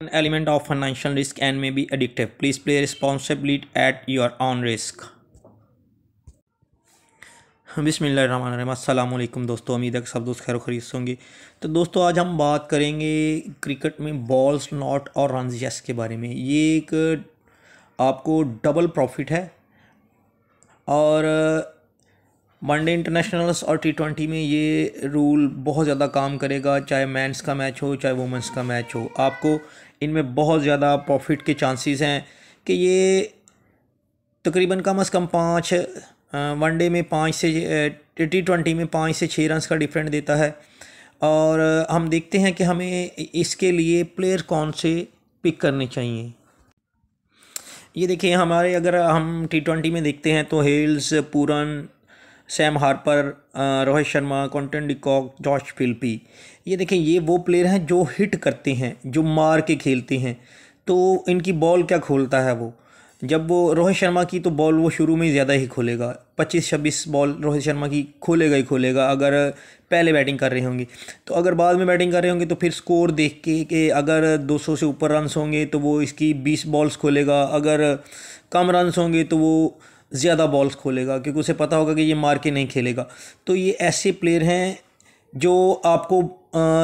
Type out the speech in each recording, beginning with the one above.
An element of financial risk and may be addictive. Please play responsibly at your own risk. बिस्मिल्लाहिर्रहमानिर्रहीम। अस्सलाम वालेकुम दोस्तों, उम्मीद है कि सब दोस्त खैर खरीद होंगे। तो दोस्तों आज हम बात करेंगे क्रिकेट में बॉल्स नॉट और रन यस के बारे में। ये एक आपको डबल प्रॉफिट है और वनडे इंटरनेशनल्स और T20 में ये रूल बहुत ज़्यादा काम करेगा, चाहे मेंस का मैच हो चाहे वुमेंस का मैच हो। आपको इनमें बहुत ज़्यादा प्रॉफिट के चांसेस हैं कि ये तकरीबन कम से कम वनडे में 5 से T20 में 5 से 6 रन का डिफरेंट देता है। और हम देखते हैं कि हमें इसके लिए प्लेयर कौन से पिक करने चाहिए। ये देखिए, हमारे अगर हम T20 में देखते हैं तो Hales, Pooran, Sam Harper, Rohit Sharma, Quinton de Kock, Josh Philippe, ये देखें, ये वो प्लेयर हैं जो हिट करते हैं, जो मार के खेलते हैं। तो इनकी बॉल क्या खोलता है वो, जब वो रोहित शर्मा की तो बॉल वो शुरू में ज़्यादा ही खोलेगा, 25-26 बॉल रोहित शर्मा की खोलेगा ही खोलेगा अगर पहले बैटिंग कर रहे होंगे। तो अगर बाद में बैटिंग कर रहे होंगे तो फिर स्कोर देख के कि अगर 200 से ऊपर रन्स होंगे तो वो इसकी 20 बॉल्स खोलेगा, अगर कम रन्स होंगे तो वो ज़्यादा बॉल्स खोलेगा, क्योंकि उसे पता होगा कि ये मार के नहीं खेलेगा। तो ये ऐसे प्लेयर हैं जो आपको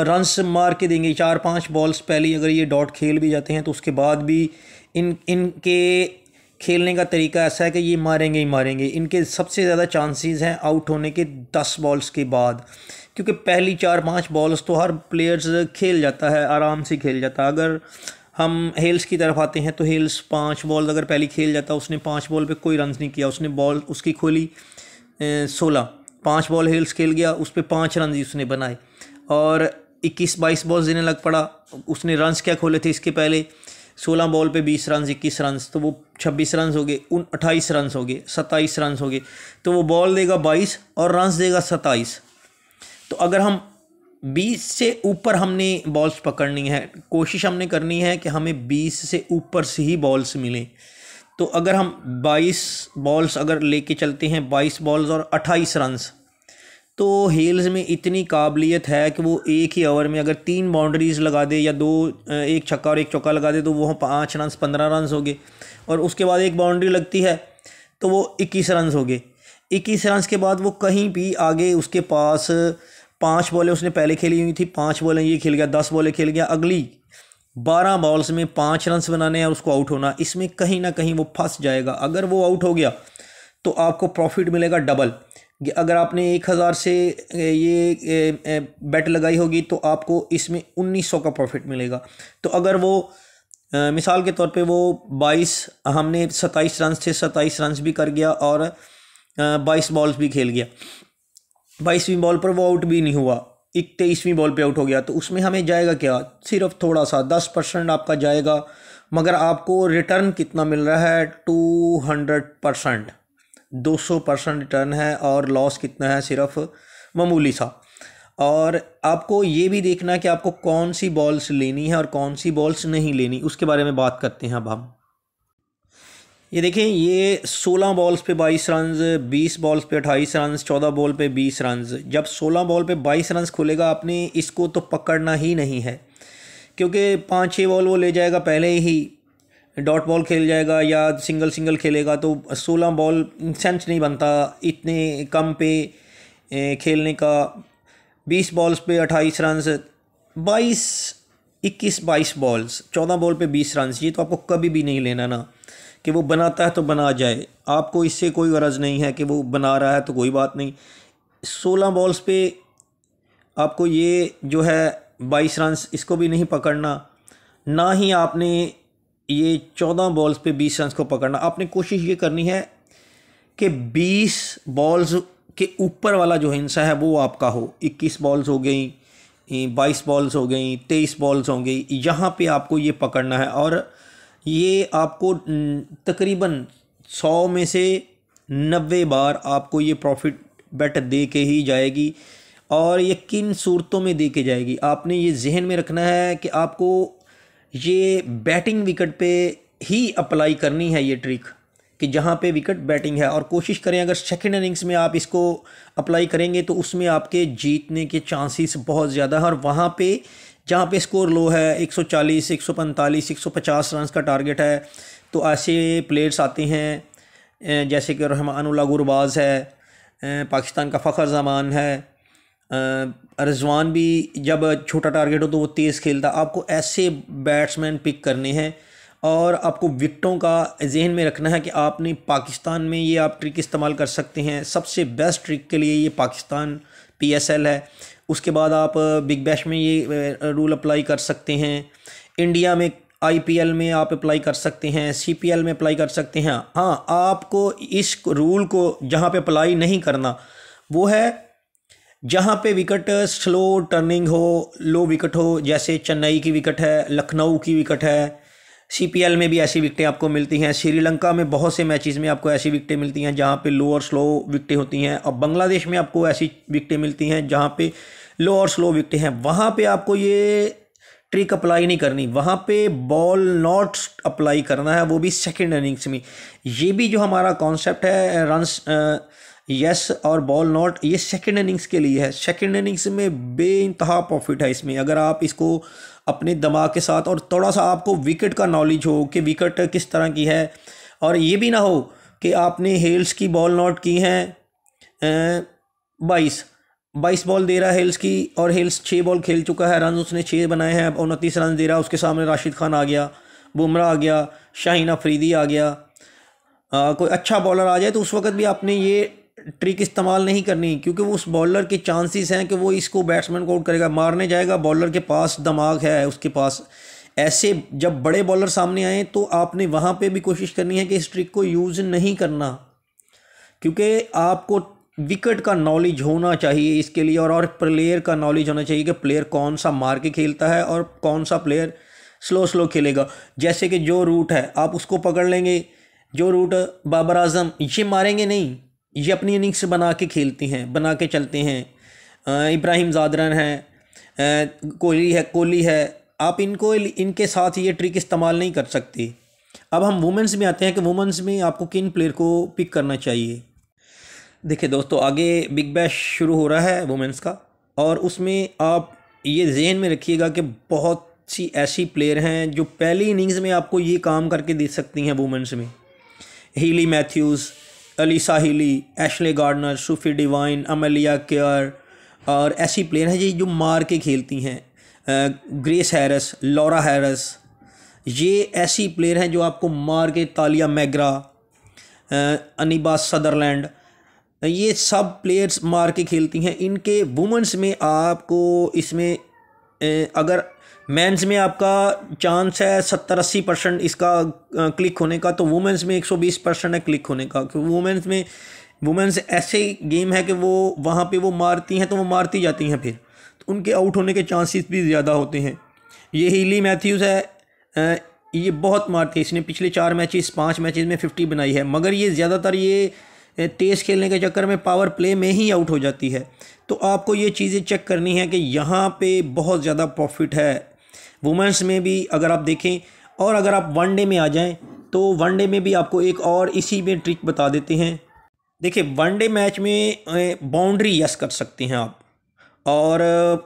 रन्स मार के देंगे। 4-5 बॉल्स पहले अगर ये डॉट खेल भी जाते हैं तो उसके बाद भी इनके खेलने का तरीका ऐसा है कि ये मारेंगे ही मारेंगे। इनके सबसे ज़्यादा चांसेस हैं आउट होने के 10 बॉल्स के बाद, क्योंकि पहली 4-5 बॉल्स तो हर प्लेयर्स खेल जाता है, आराम से खेल जाता है। अगर हम हेल्स की तरफ आते हैं तो हेल्स 5 बॉल अगर पहले खेल जाता, उसने 5 बॉल पे कोई रन नहीं किया, उसने बॉल उसकी खोली 16, 5 बॉल हेल्स खेल गया, उस पर 5 रन ही उसने बनाए और 21-22 बॉल देने लग पड़ा। उसने रन्स क्या खोले थे इसके पहले, 16 बॉल पे 20 रन, 21 रन, तो वो 26 रन हो गए, 28 रन हो गए, 27 रन हो गए। तो वो बॉल देगा 22 और रन देगा 27। तो अगर हम 20 से ऊपर हमने बॉल्स पकड़नी है, कोशिश हमने करनी है कि हमें 20 से ऊपर से ही बॉल्स मिलें। तो अगर हम 22 बॉल्स अगर लेके चलते हैं, 22 बॉल्स और 28 रन्स, तो हेल्स में इतनी काबिलियत है कि वो एक ही ओवर में अगर 3 बाउंड्रीज लगा दे या 2, एक छक्का और एक चौका लगा दे तो वो 5 रन 15 रन हो गए। और उसके बाद एक बाउंड्री लगती है तो वो 21 रन हो गए। 21 रन के बाद वो कहीं भी आगे उसके पास 5 बॉलें उसने पहले खेली हुई थी, 5 बॉलें ये खेल गया, 10 बॉलें खेल गया, अगली 12 बॉल्स में 5 रन बनाने हैं और उसको आउट होना, इसमें कहीं ना कहीं वो फंस जाएगा। अगर वो आउट हो गया तो आपको प्रॉफिट मिलेगा डबल। अगर आपने 1000 से ये बेट लगाई होगी तो आपको इसमें 1900 का प्रॉफिट मिलेगा। तो अगर वो मिसाल के तौर पे वो 22, हमने 27 रन थे, 27 रन भी कर गया और 22 बॉल्स भी खेल गया, 22वीं बॉल पर वो आउट भी नहीं हुआ, 23वीं बॉल पे आउट हो गया, तो उसमें हमें जाएगा क्या, सिर्फ थोड़ा सा 10% आपका जाएगा, मगर आपको रिटर्न कितना मिल रहा है, 200%, 200% रिटर्न है। और लॉस कितना है, सिर्फ मामूली सा। और आपको ये भी देखना है कि आपको कौन सी बॉल्स लेनी है और कौन सी बॉल्स नहीं लेनी, उसके बारे में बात करते हैं अब हम। ये देखें, ये 16 बॉल्स पे 22 रन, 20 बॉल्स पे 28 रन, 14 बॉल पे 20 रन। जब 16 बॉल पे 22 रन खुलेगा, आपने इसको तो पकड़ना ही नहीं है, क्योंकि 5-6 बॉल वो ले जाएगा, पहले ही डॉट बॉल खेल जाएगा या सिंगल खेलेगा। तो 16 बॉल सेंस नहीं बनता इतने कम पे खेलने का। 20 बॉल्स पे 28 रन, 21-22 बॉल्स, 14 बॉल पे 20 रन, ये तो आपको कभी भी नहीं लेना ना, कि वो बनाता है तो बना जाए, आपको इससे कोई गरज नहीं है कि वो बना रहा है तो कोई बात नहीं। 16 बॉल्स पे आपको ये जो है 22 रन, इसको भी नहीं पकड़ना, ना ही आपने ये 14 बॉल्स पे 20 रन को पकड़ना। आपने कोशिश ये करनी है कि 20 बॉल्स के ऊपर वाला जो हिस्सा है वो आपका हो। 21 बॉल्स हो गई, 22 बॉल्स हो गई, 23 बॉल्स हो गई, यहाँ पे आपको ये पकड़ना है। और ये आपको तकरीबन 100 में से 90 बार आपको ये प्रॉफिट बेट दे के ही जाएगी, और ये किन सूरतों में दे के जाएगी आपने ये जहन में रखना है कि आपको ये बैटिंग विकेट पे ही अप्लाई करनी है ये ट्रिक, कि जहाँ पे विकेट बैटिंग है। और कोशिश करें अगर सेकंड इनिंग्स में आप इसको अप्लाई करेंगे तो उसमें आपके जीतने के चांसेस बहुत ज़्यादा हैं, और वहाँ पे जहाँ पे स्कोर लो है, 140, 145, 150 रन का टारगेट है, तो ऐसे प्लेयर्स आते हैं जैसे कि रहमानुल्लाह गुरबाज है, पाकिस्तान का फ़खर ज़मान है, रिजवान भी जब छोटा टारगेट हो तो वो तेज़ खेलता। आपको ऐसे बैट्समैन पिक करने हैं और आपको विकेटों का जहन में रखना है कि आपने पाकिस्तान में ये आप ट्रिक इस्तेमाल कर सकते हैं। सबसे बेस्ट ट्रिक के लिए ये पाकिस्तान PSL है। उसके बाद आप बिग बैश में ये रूल अप्लाई कर सकते हैं। इंडिया में IPL में आप अप्लाई कर सकते हैं, CPL में अप्लाई कर सकते हैं। हाँ, आपको इस रूल को जहाँ पे अप्लाई नहीं करना वो है जहाँ पे विकेट स्लो टर्निंग हो, लो विकेट हो, जैसे चेन्नई की विकेट है, लखनऊ की विकेट है। CPL में भी ऐसी विकटें आपको मिलती हैं। श्रीलंका में बहुत से मैचेस में आपको ऐसी विकटें मिलती हैं जहाँ पे लो और स्लो विकटें होती हैं। और बांग्लादेश में आपको ऐसी विकटें मिलती हैं जहाँ पे लो और स्लो विकटें हैं। वहाँ पे आपको ये ट्रिक अप्लाई नहीं करनी, वहाँ पे बॉल नॉट अप्लाई करना है, वो भी सेकेंड इनिंग्स में। ये भी जो हमारा कॉन्सेप्ट है रन्स यस और बॉल नॉट, ये सेकेंड इनिंग्स के लिए है। सेकेंड इनिंग्स में बेइंतहा प्रॉफिट है इसमें, अगर आप इसको अपने दिमाग के साथ और थोड़ा सा आपको विकेट का नॉलेज हो कि विकेट किस तरह की है। और ये भी ना हो कि आपने हेल्स की बॉल नॉट की हैं 22 बॉल दे रहा है हेल्स की, और हेल्स 6 बॉल खेल चुका है, रन उसने 6 बनाए हैं, 29 रन दे रहा है। उसके सामने राशिद खान आ गया, बुमराह आ गया, शाहीन अफरीदी आ गया, कोई अच्छा बॉलर आ जाए, तो उस वक्त भी आपने ये ट्रिक इस्तेमाल नहीं करनी, क्योंकि वो उस बॉलर के चांसेस हैं कि वो इसको बैट्समैन को आउट करेगा, मारने जाएगा। बॉलर के पास दिमाग है उसके पास। ऐसे जब बड़े बॉलर सामने आए तो आपने वहाँ पे भी कोशिश करनी है कि इस ट्रिक को यूज़ नहीं करना, क्योंकि आपको विकेट का नॉलेज होना चाहिए इसके लिए, और प्लेयर का नॉलेज होना चाहिए कि प्लेयर कौन सा मार के खेलता है और कौन सा प्लेयर स्लो खेलेगा। जैसे कि जो रूट है आप उसको पकड़ लेंगे, जो रूट बाबर आजम ये मारेंगे नहीं, ये अपनी इनिंग्स बना के खेलते हैं, बना के चलते हैं। इब्राहिम ज़ादरन है, कोहली है, आप इनके साथ ये ट्रिक इस्तेमाल नहीं कर सकते। अब हम वुमेंस में आते हैं कि वुमेंस में आपको किन प्लेयर को पिक करना चाहिए। देखिए दोस्तों, आगे बिग बैश शुरू हो रहा है वुमेंस का, और उसमें आप ये जहन में रखिएगा कि बहुत सी ऐसी प्लेयर हैं जो पहली इनिंग्स में आपको ये काम करके दे सकती हैं वुमेंस में। Hayley Matthews, Alyssa Healy, Ashleigh Gardner, Sophie Devine, Amelia Kerr, और ऐसी प्लेयर हैं जो मार के खेलती हैं। ग्रेस हैरिस, लॉरा हैरिस, ये ऐसी प्लेयर हैं जो आपको मार के, तालिया मैग्रा, अनीबा सदरलैंड, ये सब प्लेयर्स मार के खेलती हैं। इनके वुमेंस में आपको इसमें अगर मेंस में आपका चांस है 70-80% इसका क्लिक होने का, तो वुमेंस में 120% है क्लिक होने का, क्योंकि वुमेंस ऐसे गेम है कि वो वहाँ पे वो मारती हैं तो वो मारती जाती हैं, फिर तो उनके आउट होने के चांसेस भी ज़्यादा होते हैं। ये हीली मैथ्यूज़ है, ये बहुत मारती है, इसने पिछले 5 मैचेस में 50 बनाई है, मगर ये ज़्यादातर ये तेज़ खेलने के चक्कर में पावर प्ले में ही आउट हो जाती है। तो आपको ये चीज़ें चेक करनी है कि यहाँ पे बहुत ज़्यादा प्रॉफिट है वुमेंस में भी, अगर आप देखें। और अगर आप वनडे में आ जाएं तो वनडे में भी आपको एक और इसी में ट्रिक बता देते हैं। देखिए, वनडे मैच में बाउंड्री यस कर सकते हैं आप, और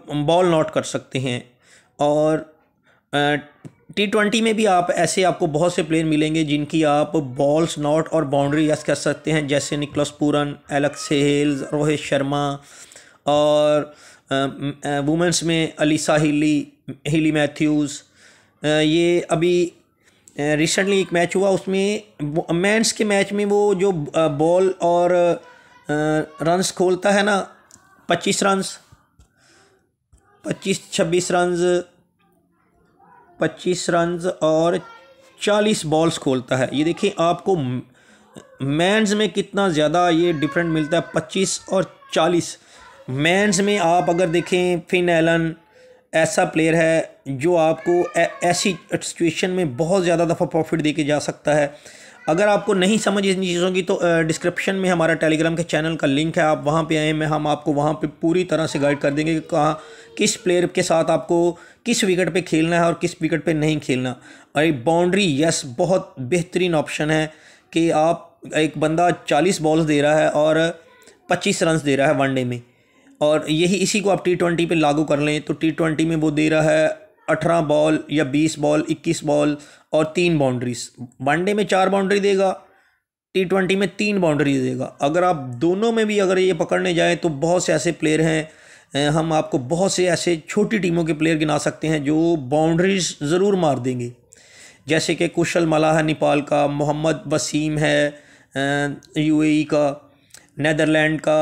बॉल नॉट कर सकते हैं, और T20 में भी आप ऐसे आपको बहुत से प्लेयर मिलेंगे जिनकी आप बॉल्स नॉट और बाउंड्री यस कर सकते हैं, जैसे Nicholas Pooran, Alex Hales, Rohit Sharma, और वुमेंस में अलीसा हीली मैथ्यूज़। ये अभी रिसेंटली एक मैच हुआ, उसमें मेंस के मैच में वो जो बॉल और रन्स खोलता है ना, 25 रन्स, 25-26 रन्स और 40 बॉल्स खोलता है। ये देखिए आपको मेंस में कितना ज़्यादा ये डिफरेंट मिलता है, 25 और 40। मेंस में आप अगर देखें, फिन एलन ऐसा प्लेयर है जो आपको ऐसी सिचुएशन में बहुत ज़्यादा दफ़ा प्रॉफिट दे के जा सकता है। अगर आपको नहीं समझ इन चीज़ों की तो डिस्क्रिप्शन में हमारा टेलीग्राम के चैनल का लिंक है, आप वहाँ पे आएँ, हम आपको वहाँ पे पूरी तरह से गाइड कर देंगे कि कहाँ किस प्लेयर के साथ आपको किस विकेट पे खेलना है और किस विकेट पे नहीं खेलना। और बाउंड्री यस बहुत बेहतरीन ऑप्शन है कि आप, एक बंदा 40 बॉल्स दे रहा है और 25 रन दे रहा है वनडे में, और यही इसी को आप T20 पे लागू कर लें तो T20 में वो दे रहा है 18 बॉल या 20 बॉल, 21 बॉल और 3 बाउंड्रीज। वनडे में 4 बाउंड्री देगा, T20 में 3 बाउंड्री देगा। अगर आप दोनों में भी अगर ये पकड़ने जाएँ तो बहुत से ऐसे प्लेयर हैं, हम आपको बहुत से ऐसे छोटी टीमों के प्लेयर गिना सकते हैं जो बाउंड्रीज ज़रूर मार देंगे, जैसे कि कुशल मलाह है नेपाल का, मोहम्मद वसीम है यूएई का, नेदरलैंड का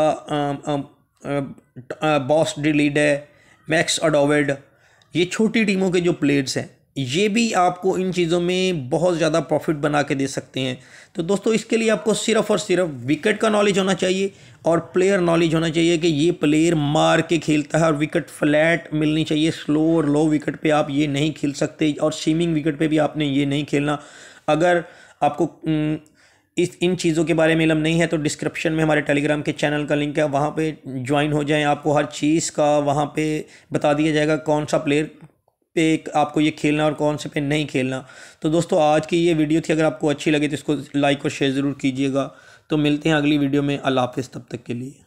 बॉस डिलीड है, मैक्स अडोवेड। ये छोटी टीमों के जो प्लेयर्स हैं ये भी आपको इन चीज़ों में बहुत ज़्यादा प्रॉफिट बना के दे सकते हैं। तो दोस्तों इसके लिए आपको सिर्फ और सिर्फ विकेट का नॉलेज होना चाहिए और प्लेयर नॉलेज होना चाहिए कि ये प्लेयर मार के खेलता है और विकेट फ्लैट मिलनी चाहिए। स्लो और लो विकेट पे आप ये नहीं खेल सकते और सीमिंग विकेट पे भी आपने ये नहीं खेलना। अगर आपको इन चीज़ों के बारे में इल्म नहीं है तो डिस्क्रिप्शन में हमारे टेलीग्राम के चैनल का लिंक है, वहाँ पे ज्वाइन हो जाएं। आपको हर चीज़ का वहाँ पे बता दिया जाएगा कौन सा प्लेयर पे आपको ये खेलना और कौन से पे नहीं खेलना। तो दोस्तों आज की ये वीडियो थी, अगर आपको अच्छी लगे तो इसको लाइक और शेयर ज़रूर कीजिएगा। तो मिलते हैं अगली वीडियो में। अल्लाह हाफ़िज़, तब तक के लिए।